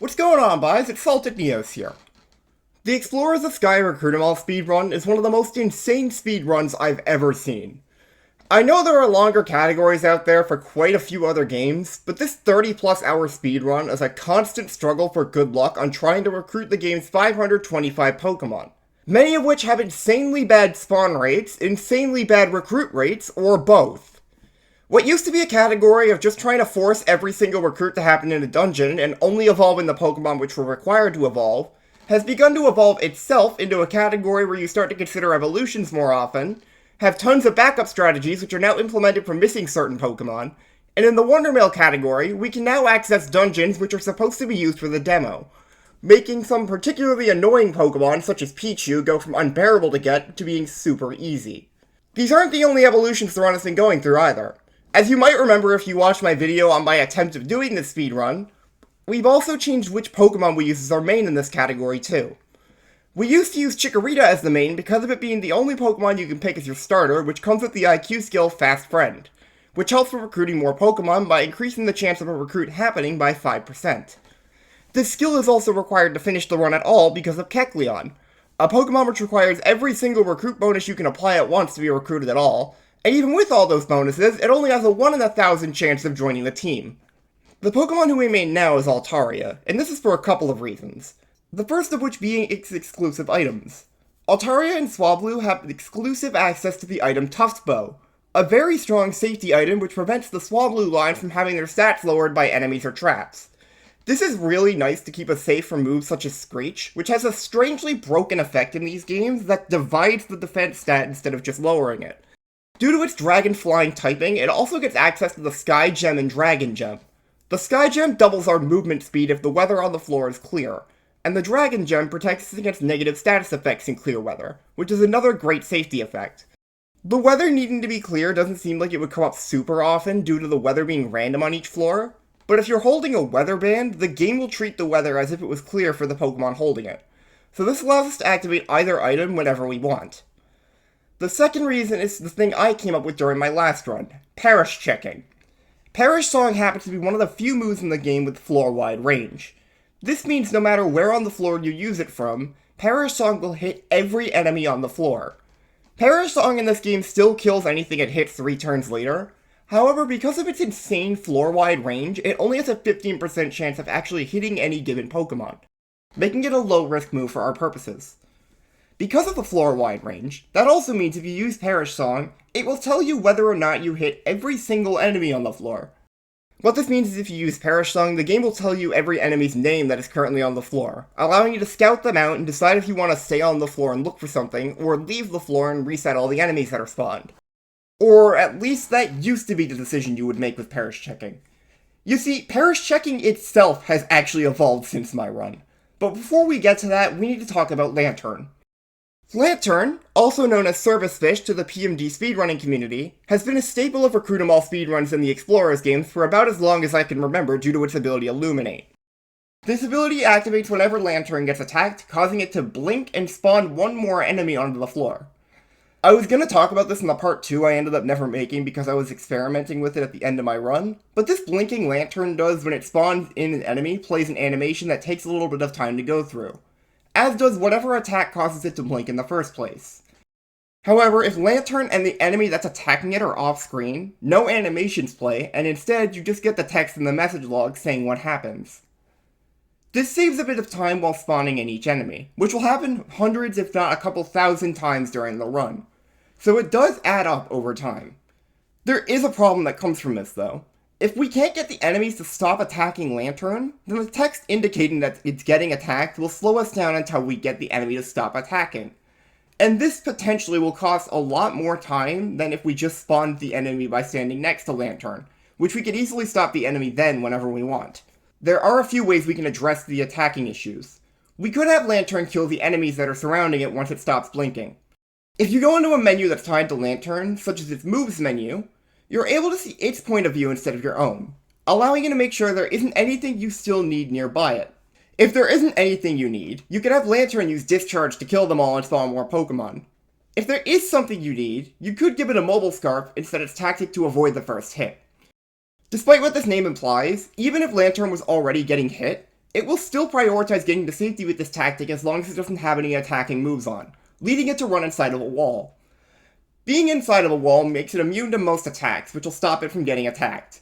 What's going on, guys? It's Salted Neos here. The Explorers of Sky Recruit 'em All speedrun is one of the most insane speedruns I've ever seen. I know there are longer categories out there for quite a few other games, but this 30 plus hour speedrun is a constant struggle for good luck on trying to recruit the game's 525 Pokémon. Many of which have insanely bad spawn rates, insanely bad recruit rates, or both. What used to be a category of just trying to force every single recruit to happen in a dungeon and only evolving the Pokemon which were required to evolve, has begun to evolve itself into a category where you start to consider evolutions more often, have tons of backup strategies which are now implemented for missing certain Pokemon, and in the Wonder Mail category, we can now access dungeons which are supposed to be used for the demo, making some particularly annoying Pokemon such as Pichu go from unbearable to get to being super easy. These aren't the only evolutions the run has been going through either. As you might remember if you watched my video on my attempt of doing this speedrun, we've also changed which Pokemon we use as our main in this category too. We used to use Chikorita as the main because of it being the only Pokemon you can pick as your starter, which comes with the IQ skill Fast Friend, which helps with recruiting more Pokemon by increasing the chance of a recruit happening by 5%. This skill is also required to finish the run at all because of Kecleon, a Pokemon which requires every single recruit bonus you can apply at once to be recruited at all, and even with all those bonuses, it only has a 1 in 1,000 chance of joining the team. The Pokemon who we main now is Altaria, and this is for a couple of reasons. The first of which being its exclusive items. Altaria and Swablu have exclusive access to the item Tuft Bow, a very strong safety item which prevents the Swablu line from having their stats lowered by enemies or traps. This is really nice to keep us safe from moves such as Screech, which has a strangely broken effect in these games that divides the defense stat instead of just lowering it. Due to its Dragon Flying typing, it also gets access to the Sky Gem and Dragon Gem. The Sky Gem doubles our movement speed if the weather on the floor is clear, and the Dragon Gem protects us against negative status effects in clear weather, which is another great safety effect. The weather needing to be clear doesn't seem like it would come up super often due to the weather being random on each floor, but if you're holding a weather band, the game will treat the weather as if it was clear for the Pokemon holding it. So this allows us to activate either item whenever we want. The second reason is the thing I came up with during my last run, Perish Checking. Perish Song happens to be one of the few moves in the game with floor-wide range. This means no matter where on the floor you use it from, Perish Song will hit every enemy on the floor. Perish Song in this game still kills anything it hits 3 turns later. However, because of its insane floor-wide range, it only has a 15% chance of actually hitting any given Pokemon, making it a low-risk move for our purposes. Because of the floor-wide range, that also means if you use Perish Song, it will tell you whether or not you hit every single enemy on the floor. What this means is if you use Perish Song, the game will tell you every enemy's name that is currently on the floor, allowing you to scout them out and decide if you want to stay on the floor and look for something, or leave the floor and reset all the enemies that are spawned. Or at least that used to be the decision you would make with Perish Checking. You see, Perish Checking itself has actually evolved since my run. But before we get to that, we need to talk about Lantern. Lantern, also known as Service Fish to the PMD speedrunning community, has been a staple of Recruit 'em All speedruns in the Explorers games for about as long as I can remember due to its ability Illuminate. This ability activates whenever Lantern gets attacked, causing it to blink and spawn one more enemy onto the floor. I was going to talk about this in the part 2 I ended up never making because I was experimenting with it at the end of my run, but this blinking Lantern does when it spawns in an enemy plays an animation that takes a little bit of time to go through, as does whatever attack causes it to blink in the first place. However, if Lantern and the enemy that's attacking it are off-screen, no animations play, and instead you just get the text in the message log saying what happens. This saves a bit of time while spawning in each enemy, which will happen hundreds if not a couple thousand times during the run, so it does add up over time. There is a problem that comes from this though. If we can't get the enemies to stop attacking Lantern, then the text indicating that it's getting attacked will slow us down until we get the enemy to stop attacking. And this potentially will cost a lot more time than if we just spawned the enemy by standing next to Lantern, which we could easily stop the enemy then whenever we want. There are a few ways we can address the attacking issues. We could have Lantern kill the enemies that are surrounding it once it stops blinking. If you go into a menu that's tied to Lantern, such as its moves menu, you're able to see its point of view instead of your own, allowing you to make sure there isn't anything you still need nearby it. If there isn't anything you need, you could have Lantern use Discharge to kill them all and spawn more Pokemon. If there is something you need, you could give it a Mobile Scarf instead of its tactic to avoid the first hit. Despite what this name implies, even if Lantern was already getting hit, It will still prioritize getting to safety with this tactic as long as it doesn't have any attacking moves on, leading it to run inside of a wall. Being inside of a wall makes it immune to most attacks, which will stop it from getting attacked.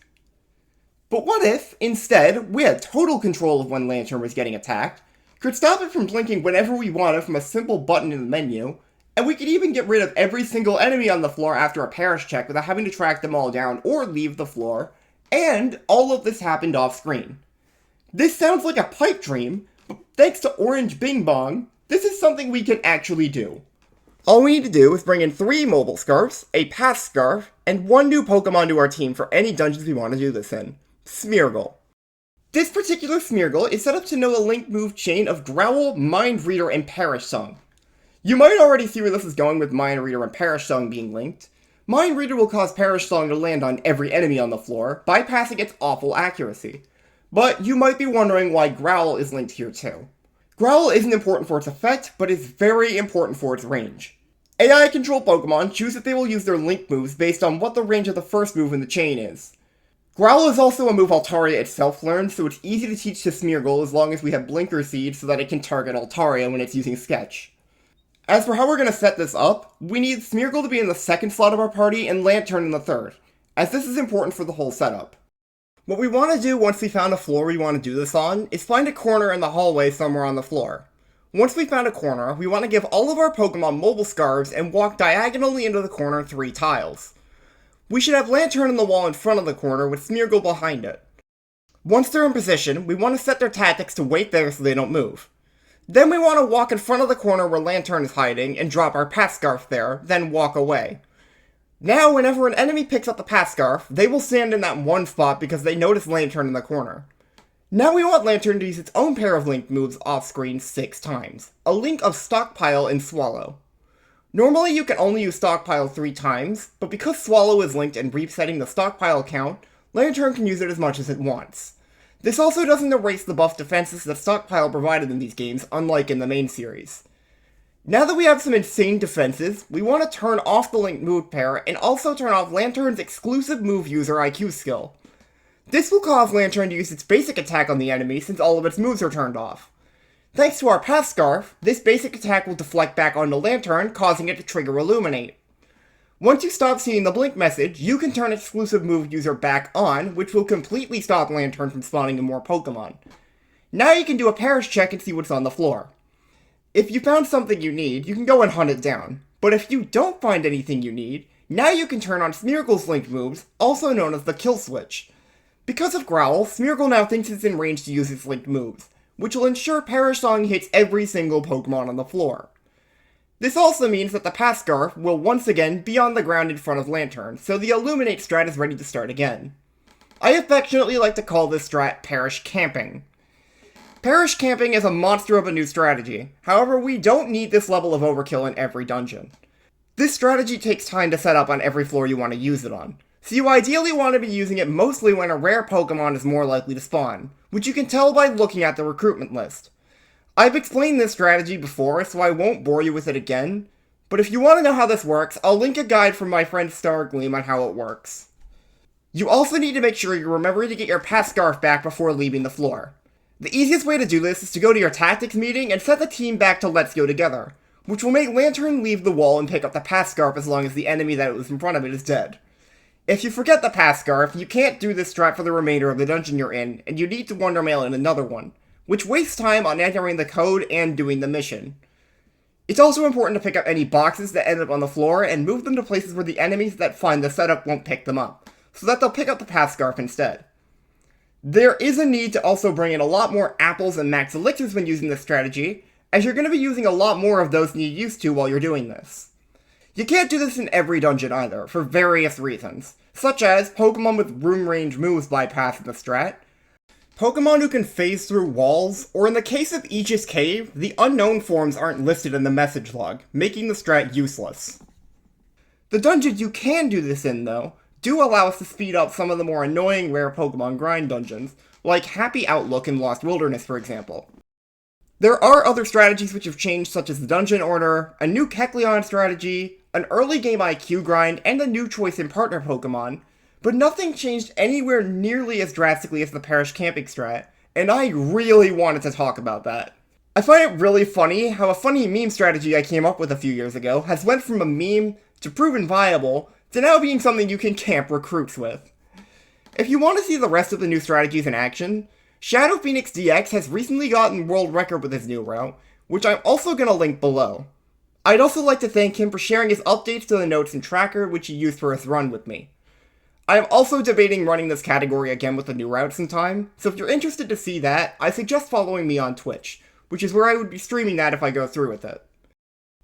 But what if, instead, we had total control of when Lantern was getting attacked, could stop it from blinking whenever we wanted from a simple button in the menu, and we could even get rid of every single enemy on the floor after a perish check without having to track them all down or leave the floor, and all of this happened off screen. This sounds like a pipe dream, but thanks to Orange Bing Bong, this is something we can actually do. All we need to do is bring in 3 mobile scarfs, a pass scarf, and 1 new Pokemon to our team for any dungeons we want to do this in. Smeargle. This particular Smeargle is set up to know a link move chain of Growl, Mind Reader, and Perish Song. You might already see where this is going with Mind Reader and Perish Song being linked. Mind Reader will cause Perish Song to land on every enemy on the floor, bypassing its awful accuracy. But you might be wondering why Growl is linked here too. Growl isn't important for its effect, but is very important for its range. AI-controlled Pokemon choose that they will use their link moves based on what the range of the first move in the chain is. Growl is also a move Altaria itself learns, so it's easy to teach to Smeargle as long as we have Blinker Seed so that it can target Altaria when it's using Sketch. As for how we're going to set this up, we need Smeargle to be in the second slot of our party and Lantern in the third, as this is important for the whole setup. What we want to do once we found a floor we want to do this on is find a corner in the hallway somewhere on the floor. Once we found a corner, we want to give all of our Pokemon mobile scarves and walk diagonally into the corner 3 tiles. We should have Lantern on the wall in front of the corner with Smeargle behind it. Once they're in position, we want to set their tactics to wait there so they don't move. Then we want to walk in front of the corner where Lantern is hiding and drop our pass scarf there, then walk away. Now whenever an enemy picks up the pass scarf, they will stand in that one spot because they notice Lantern in the corner. Now we want Lantern to use its own pair of link moves off-screen 6 times. A link of Stockpile and Swallow. Normally you can only use Stockpile 3 times, but because Swallow is linked and resetting the Stockpile count, Lantern can use it as much as it wants. This also doesn't erase the buff defenses that Stockpile provided in these games, unlike in the main series. Now that we have some insane defenses, we want to turn off the linked move pair and also turn off Lantern's exclusive move user IQ skill. This will cause Lantern to use its basic attack on the enemy since all of its moves are turned off. Thanks to our pass scarf, this basic attack will deflect back onto Lantern, causing it to trigger Illuminate. Once you stop seeing the blink message, you can turn exclusive move user back on, which will completely stop Lantern from spawning in more Pokemon. Now you can do a perish check and see what's on the floor. If you found something you need, you can go and hunt it down. But if you don't find anything you need, now you can turn on Smeargle's linked moves, also known as the kill switch. Because of Growl, Smeargle now thinks it's in range to use its linked moves, which will ensure Perish Song hits every single Pokemon on the floor. This also means that the pass scarf will once again be on the ground in front of Lantern, so the Illuminate strat is ready to start again. I affectionately like to call this strat Perish Camping. Perish Camping is a monster of a new strategy, however we don't need this level of overkill in every dungeon. This strategy takes time to set up on every floor you want to use it on, so you ideally want to be using it mostly when a rare Pokemon is more likely to spawn, which you can tell by looking at the recruitment list. I've explained this strategy before, so I won't bore you with it again, but if you want to know how this works, I'll link a guide from my friend Stargleam on how it works. You also need to make sure you remember to get your pass scarf back before leaving the floor. The easiest way to do this is to go to your tactics meeting and set the team back to Let's Go Together, which will make Lantern leave the wall and pick up the pass scarf as long as the enemy that was in front of it is dead. If you forget the pass scarf, you can't do this strat for the remainder of the dungeon you're in, and you need to Wonder Mail in another one, which wastes time on entering the code and doing the mission. It's also important to pick up any boxes that end up on the floor and move them to places where the enemies that find the setup won't pick them up, so that they'll pick up the pass scarf instead. There is a need to also bring in a lot more apples and max elixirs when using this strategy, as you're going to be using a lot more of those than you used to while you're doing this. You can't do this in every dungeon either, for various reasons, such as Pokemon with room range moves bypassing the strat, Pokemon who can phase through walls, or in the case of Aegis Cave, the unknown forms aren't listed in the message log, making the strat useless. The dungeons you can do this in, though, do allow us to speed up some of the more annoying rare Pokemon grind dungeons, like Happy Outlook in Lost Wilderness for example. There are other strategies which have changed, such as the Dungeon Order, a new Kecleon strategy, an early game IQ grind, and a new choice in partner Pokemon, but nothing changed anywhere nearly as drastically as the Perish Camping strat, and I really wanted to talk about that. I find it really funny how a funny meme strategy I came up with a few years ago has went from a meme to proven viable to now being something you can camp recruits with. If you want to see the rest of the new strategies in action, Shadow Phoenix DX has recently gotten world record with his new route, which I'm also going to link below. I'd also like to thank him for sharing his updates to the notes and tracker which he used for his run with me. I am also debating running this category again with the new routes in time, so if you're interested to see that, I suggest following me on Twitch, which is where I would be streaming that if I go through with it.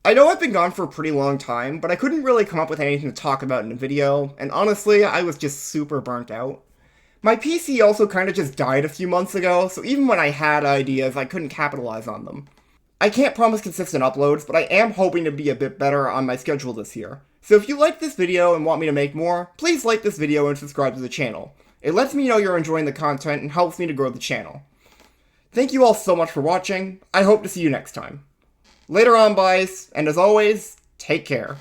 I know I've been gone for a pretty long time, but I couldn't really come up with anything to talk about in a video, and honestly, I was just super burnt out. My PC also kinda just died a few months ago, so even when I had ideas, I couldn't capitalize on them. I can't promise consistent uploads, but I am hoping to be a bit better on my schedule this year. So if you liked this video and want me to make more, please like this video and subscribe to the channel. It lets me know you're enjoying the content and helps me to grow the channel. Thank you all so much for watching. I hope to see you next time. Later on, boys, and as always, take care.